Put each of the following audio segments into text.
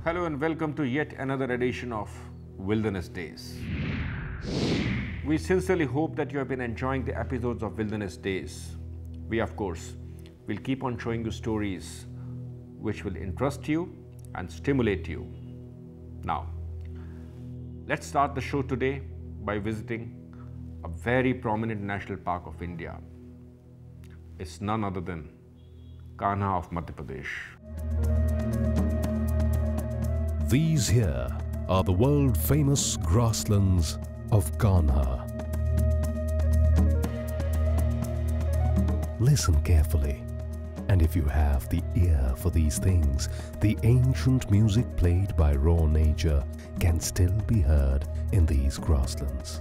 Hello and welcome to yet another edition of Wilderness Days. We sincerely hope that you have been enjoying the episodes of Wilderness Days. We, of course, will keep on showing you stories which will interest you and stimulate you. Now, let's start the show today by visiting a very prominent national park of India. It's none other than Kanha of Madhya Pradesh. These here are the world-famous grasslands of Kanha. Listen carefully, and if you have the ear for these things, the ancient music played by RAHEJA can still be heard in these grasslands.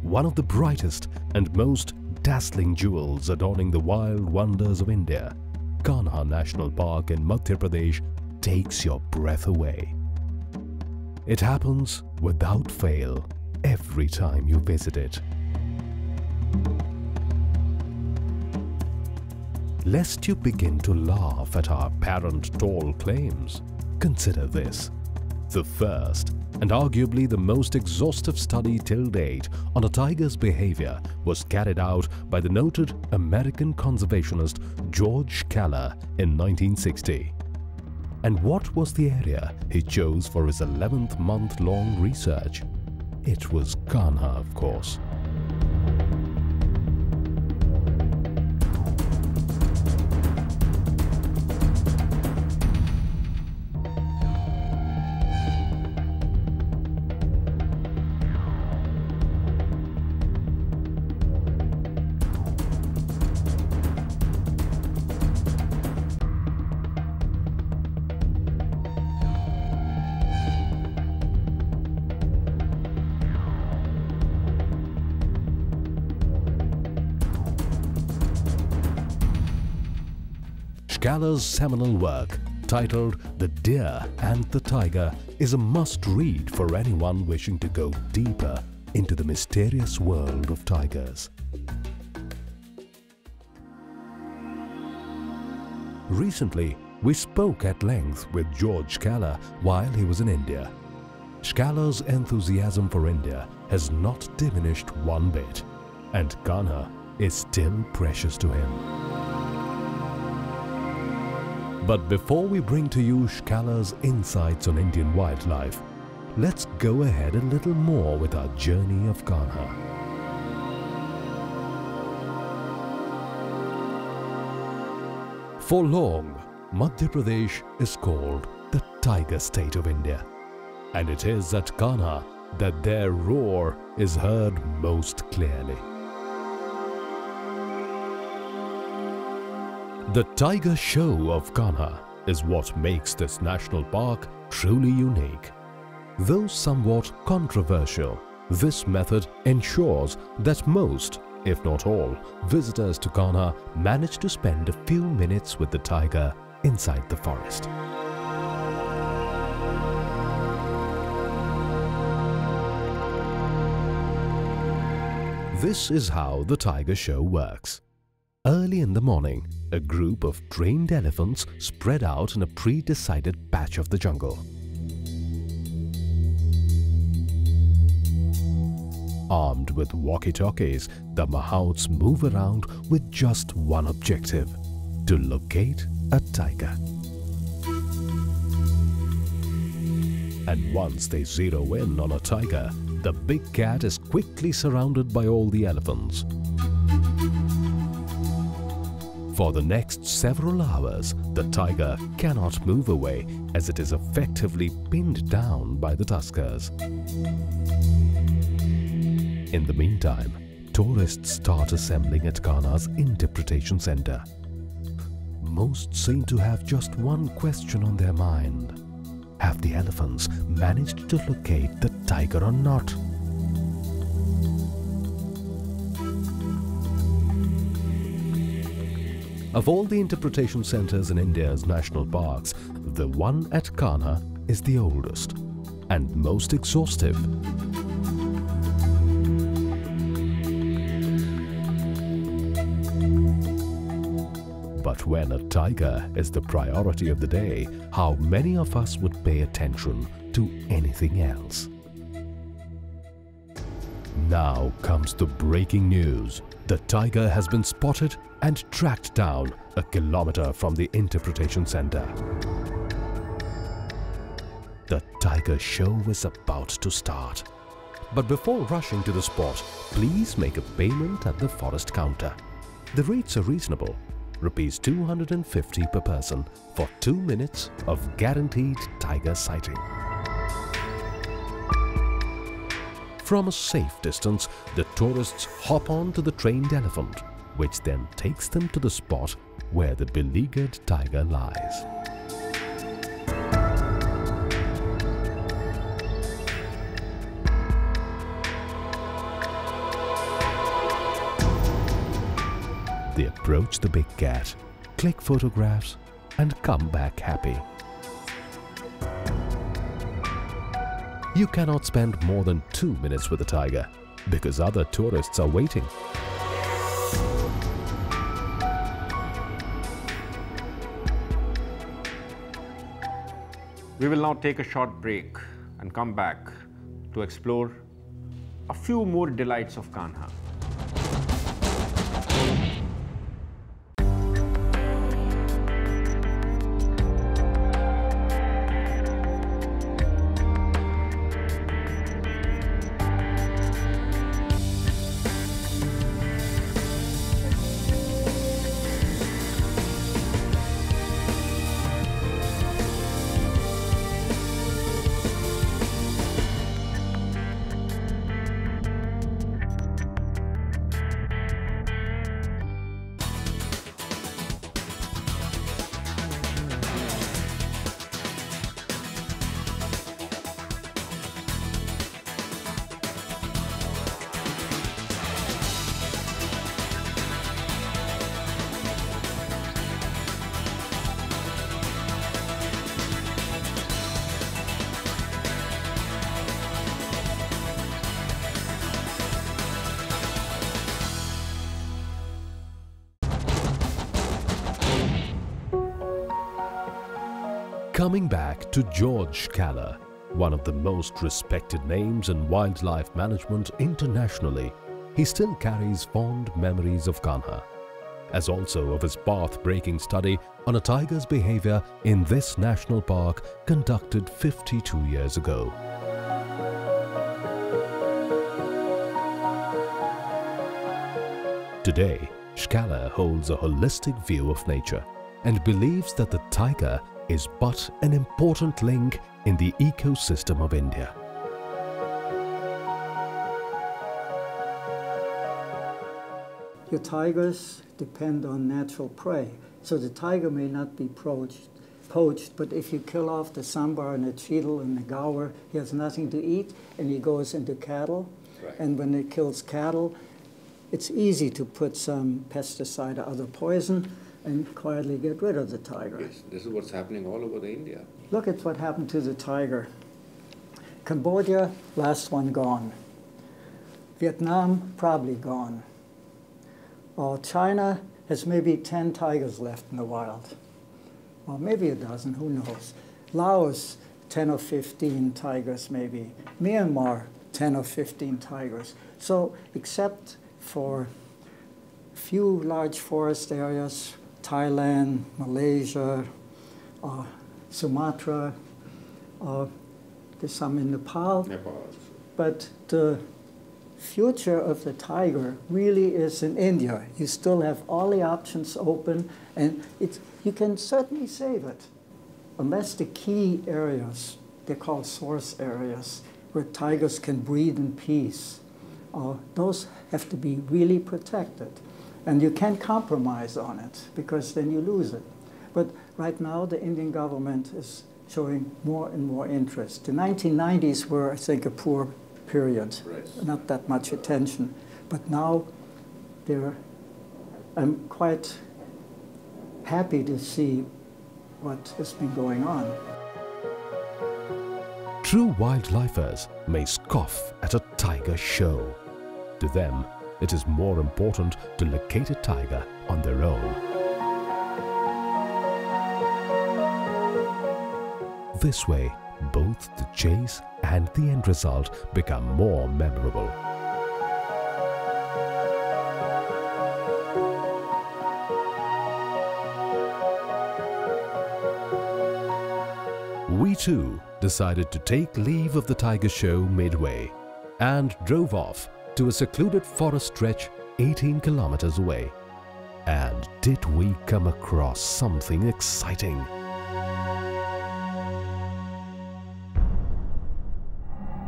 One of the brightest and most dazzling jewels adorning the wild wonders of India, Kanha National Park in Madhya Pradesh takes your breath away. It happens without fail every time you visit it. Lest you begin to laugh at our apparent tall claims, consider this. The first and arguably the most exhaustive study till date on a tiger's behavior was carried out by the noted American conservationist George Kanha in 1960. And what was the area he chose for his 11-month-long research? It was Kanha, of course. Kanha's seminal work, titled The Deer and the Tiger, is a must-read for anyone wishing to go deeper into the mysterious world of tigers. Recently, we spoke at length with George Kanha while he was in India. Kanha's enthusiasm for India has not diminished one bit, and Kanha is still precious to him. But before we bring to you Kanha's insights on Indian wildlife, let's go ahead a little more with our journey of Kanha. For long, Madhya Pradesh is called the Tiger State of India, and it is at Kanha that their roar is heard most clearly. The Tiger Show of Kanha is what makes this national park truly unique. Though somewhat controversial, this method ensures that most, if not all, visitors to Kanha manage to spend a few minutes with the tiger inside the forest. This is how the Tiger Show works. Early in the morning, a group of trained elephants spread out in a pre-decided patch of the jungle. Armed with walkie-talkies, the mahouts move around with just one objective: to locate a tiger. And once they zero in on a tiger, the big cat is quickly surrounded by all the elephants. For the next several hours, the tiger cannot move away as it is effectively pinned down by the tuskers. In the meantime, tourists start assembling at Kanha's interpretation center. Most seem to have just one question on their mind: have the elephants managed to locate the tiger or not? Of all the interpretation centers in India's national parks, the one at Kanha is the oldest and most exhaustive. But when a tiger is the priority of the day, how many of us would pay attention to anything else? Now comes the breaking news. The tiger has been spotted and tracked down a kilometer from the interpretation center. The tiger show is about to start. But before rushing to the spot, please make a payment at the forest counter. The rates are reasonable. Rupees 250 per person for 2 minutes of guaranteed tiger sighting. From a safe distance, the tourists hop on to the trained elephant, which then takes them to the spot where the beleaguered tiger lies. They approach the big cat, click photographs, and come back happy. You cannot spend more than 2 minutes with the tiger because other tourists are waiting. We will now take a short break and come back to explore a few more delights of Kanha. Coming back to George Scaler, one of the most respected names in wildlife management internationally, he still carries fond memories of Kanha, as also of his path-breaking study on a tiger's behavior in this national park conducted 52 years ago. Today, Scaler holds a holistic view of nature and believes that the tiger is but an important link in the ecosystem of India. Your tigers depend on natural prey, so the tiger may not be poached, but if you kill off the sambar and the cheetal and the gaur, he has nothing to eat and he goes into cattle. Right. And when it kills cattle, it's easy to put some pesticide or other poison and quietly get rid of the tiger. Yes, this is what's happening all over India. Look at what happened to the tiger. Cambodia, last one gone. Vietnam, probably gone. China has maybe 10 tigers left in the wild. Or maybe a dozen, who knows. Laos, 10 or 15 tigers maybe. Myanmar, 10 or 15 tigers. So except for a few large forest areas, Thailand, Malaysia, Sumatra, there's some in Nepal. But the future of the tiger really is in India. You still have all the options open, and you can certainly save it, unless the key areas, they're called source areas, where tigers can breed in peace. Those have to be really protected. And you can't compromise on it, because then you lose it. But right now, the Indian government is showing more and more interest. The 1990s were, I think, a poor period, not that much attention. But now, I'm quite happy to see what has been going on. True wildlifers may scoff at a tiger show. To them, it is more important to locate a tiger on their own. This way, both the chase and the end result become more memorable. We too decided to take leave of the tiger show midway and drove off to a secluded forest stretch 18 kilometers away. And did we come across something exciting?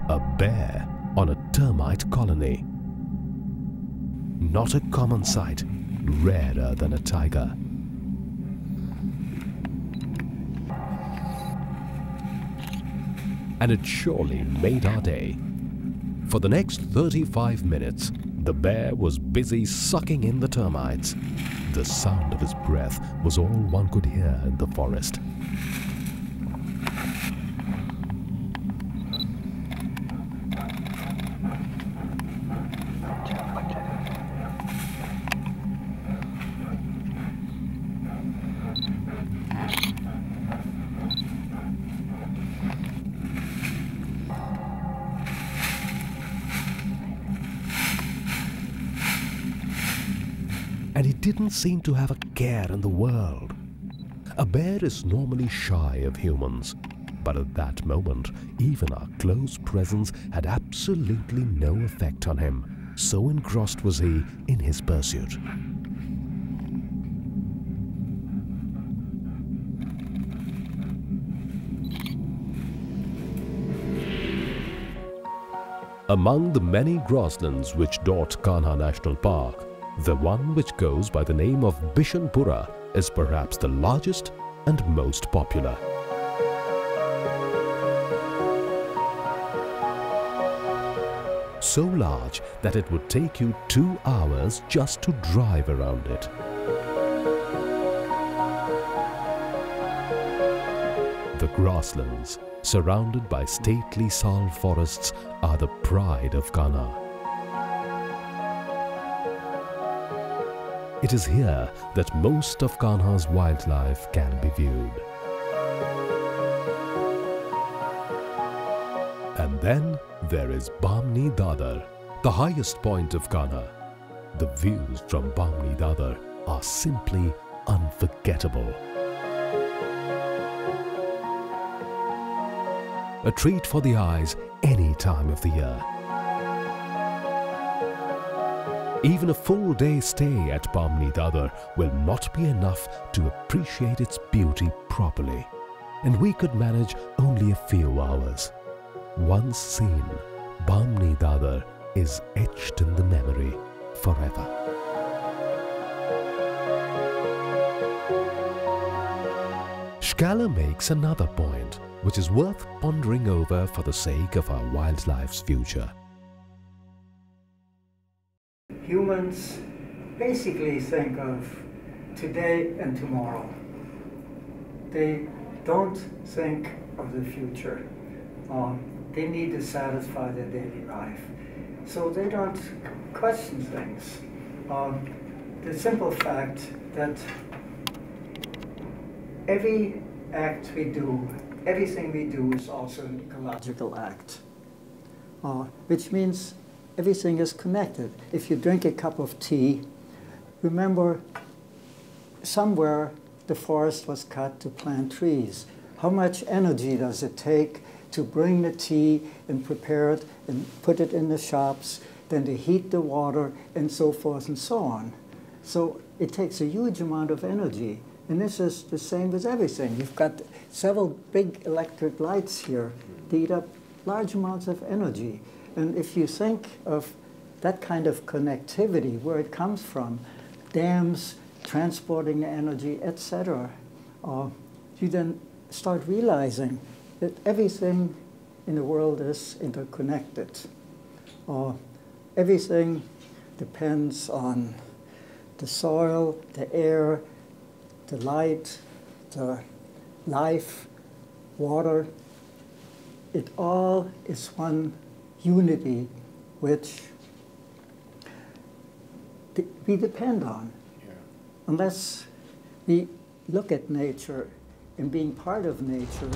A bear on a termite colony. Not a common sight, rarer than a tiger. And it surely made our day. For the next 35 minutes, the bear was busy sucking in the termites. The sound of his breath was all one could hear in the forest. And he didn't seem to have a care in the world. A bear is normally shy of humans, but at that moment, even our close presence had absolutely no effect on him. So engrossed was he in his pursuit. Among the many grasslands which dot Kanha National Park, the one which goes by the name of Bishanpura is perhaps the largest and most popular. So large that it would take you 2 hours just to drive around it. The grasslands, surrounded by stately sal forests, are the pride of Kanha. It is here that most of Kanha's wildlife can be viewed. And then there is Bamni Dadar, the highest point of Kanha. The views from Bamni Dadar are simply unforgettable. A treat for the eyes any time of the year. Even a full day stay at Bamni Dadar will not be enough to appreciate its beauty properly, and we could manage only a few hours. Once seen, Bamni Dadar is etched in the memory forever. Schkaller makes another point which is worth pondering over for the sake of our wildlife's future. Humans basically think of today and tomorrow. They don't think of the future. They need to satisfy their daily life. So they don't question things. The simple fact that every act we do, everything we do is also an ecological act, which means everything is connected. If you drink a cup of tea, remember somewhere the forest was cut to plant trees. How much energy does it take to bring the tea and prepare it and put it in the shops, then to heat the water and so forth and so on? So it takes a huge amount of energy. And this is the same with everything. You've got several big electric lights here. They eat up large amounts of energy. And if you think of that kind of connectivity, where it comes from, dams transporting energy, etc., you then start realizing that everything in the world is interconnected. Everything depends on the soil, the air, the light, the life, water. It all is one unity which we depend on. Yeah. Unless we look at nature and being part of nature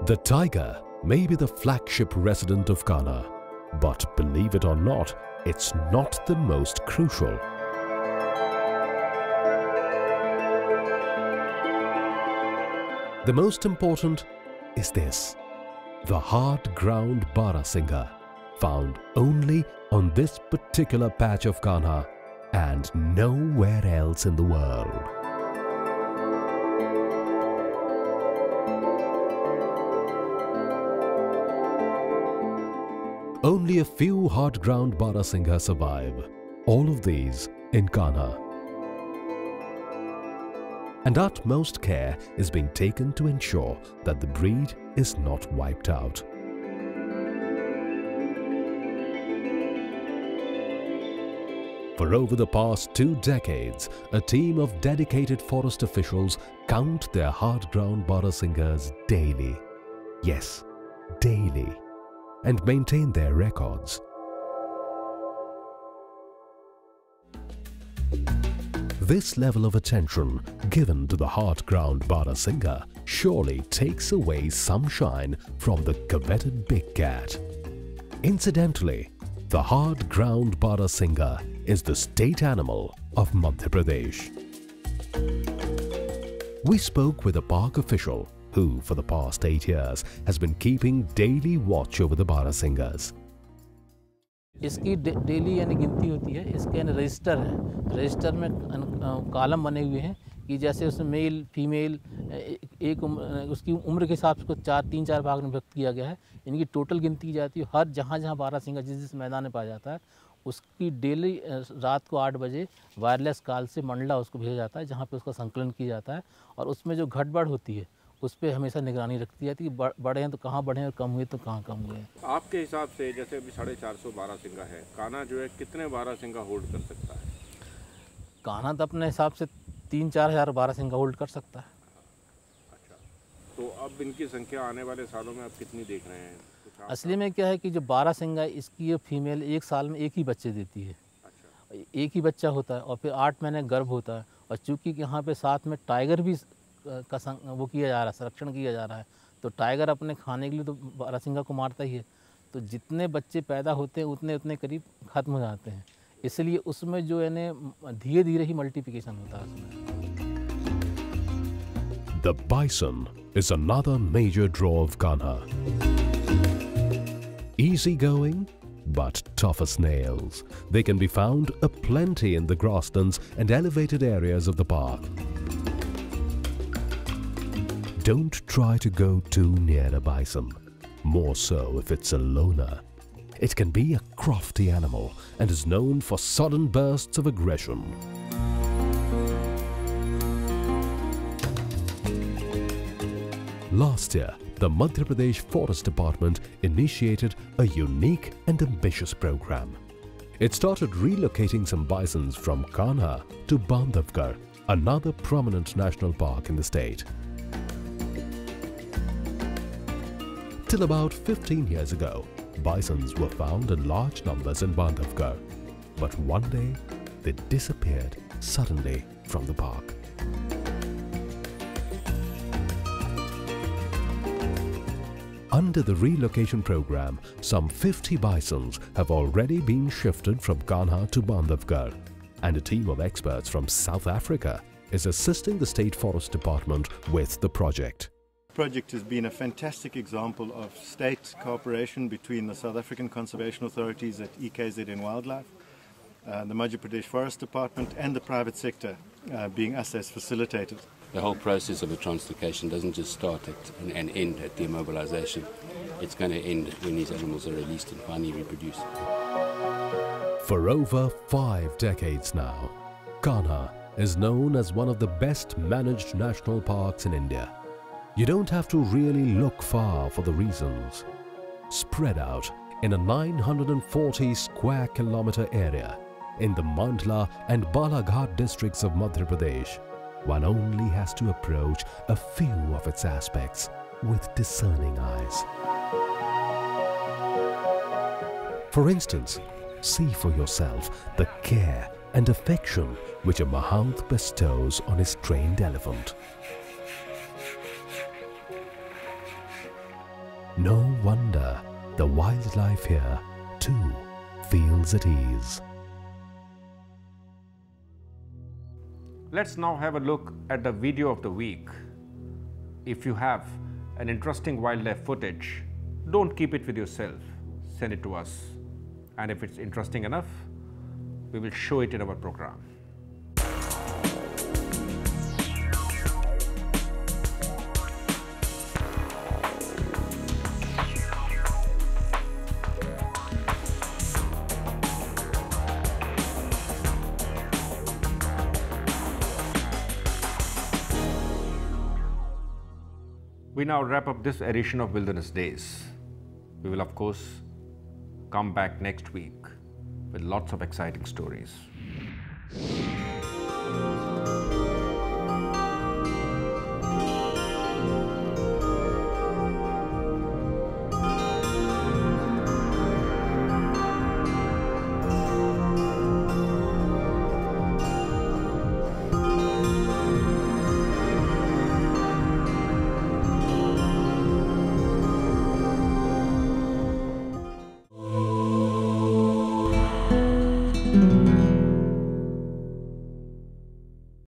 The tiger may be the flagship resident of Kanha, but believe it or not, it's not the most crucial. The most important is this: the hard-ground Barasingha, found only on this particular patch of Kanha and nowhere else in the world. Only a few hard-ground Barasingha survive, all of these in Kanha. And utmost care is being taken to ensure that the breed is not wiped out. For over the past 2 decades, a team of dedicated forest officials count their hard-ground Barasinghas daily. Yes, daily. And maintain their records. This level of attention given to the hard-ground Barasingha surely takes away some shine from the coveted big cat. Incidentally, the hard-ground Barasingha is the state animal of Madhya Pradesh. We spoke with a park official who, for the past 8 years, has been keeping daily watch over the Barasinghas. इसकी daily यानी गिनती होती है। इसके यानी register है, register में column बने हुए हैं कि जैसे उसमें मेल फीमेल एक उसकी उम्र के हिसाब से 3-4 भाग में व्यक्त किया गया है। इनकी टोटल गिनती की जाती है। हर जहाँ बारहसिंगा जिस मैदान में पाया जाता है उसकी डेली रात को 8 बजे वायरलेस कॉल से मंडला उसको भेजा जाता है, जहाँ पे उसका संकलन किया जाता है। और उसमें जो घटबढ़ होती है उस पर हमेशा निगरानी रखती है कि बढ़े हैं तो कहाँ बढ़े हैं और कम हुए तो कहाँ कम हुए हैं। आपके हिसाब से जैसे अभी 450 बारहसिंगा है, कान्हा जो है कितने बारहसिंगा होल्ड कर सकता है? कान्हा तो अपने हिसाब से 3-4 हज़ार बारहसिंगा होल्ड कर सकता है। अच्छा, तो अब इनकी संख्या आने वाले सालों में आप कितनी देख रहे हैं? असली में क्या है कि जो बारहसिंगा इसकी ये फीमेल 1 साल में 1 ही बच्चे देती है। अच्छा। 1 ही बच्चा होता है और फिर 8 महीने गर्भ होता है। और चूँकि यहाँ पे साथ में टाइगर भी वो किया जा रहा है, संरक्षण किया जा रहा है, तो टाइगर अपने खाने के लिए तो बारहसिंगा को मारता ही है। तो जितने बच्चे पैदा होते हैं उतने उतने करीब ख़त्म हो जाते हैं। इसलिए उसमें जो है ना धीरे धीरे ही मल्टीप्लिकेशन होता है उसमें। The bison is another major draw of Kanha. Easygoing, but tough as nails. They can be found aplenty in the grasslands and elevated areas of the park. Don't try to go too near a bison, more so if it's a loner. It can be a crafty animal and is known for sudden bursts of aggression. Last year, the Madhya Pradesh Forest Department initiated a unique and ambitious program. It started relocating some bisons from Kanha to Bandhavgarh, another prominent national park in the state. Till about 15 years ago, bisons were found in large numbers in Bandhavgarh. But one day, they disappeared suddenly from the park. Under the relocation program, some 50 bisons have already been shifted from Kanha to Bandhavgarh, and a team of experts from South Africa is assisting the State Forest Department with the project. The project has been a fantastic example of state cooperation between the South African conservation authorities at EKZN Wildlife, the Madhya Pradesh Forest Department and the private sector being us as facilitators. The whole process of a translocation doesn't just start and end at the immobilization. It's going to end when these animals are released and finally reproduce. For over 5 decades now, Kanha is known as one of the best managed national parks in India. You don't have to really look far for the reasons. Spread out in a 940 square kilometer area in the Mandla and Balaghat districts of Madhya Pradesh, one only has to approach a few of its aspects with discerning eyes. For instance, see for yourself the care and affection which a Mahant bestows on his trained elephant. No wonder the wildlife here too feels at ease. Let's now have a look at the video of the week. If you have an interesting wildlife footage, don't keep it with yourself. Send it to us. And if it's interesting enough, we will show it in our program. We now wrap up this edition of Wilderness Days. We will, of course, come back next week with lots of exciting stories.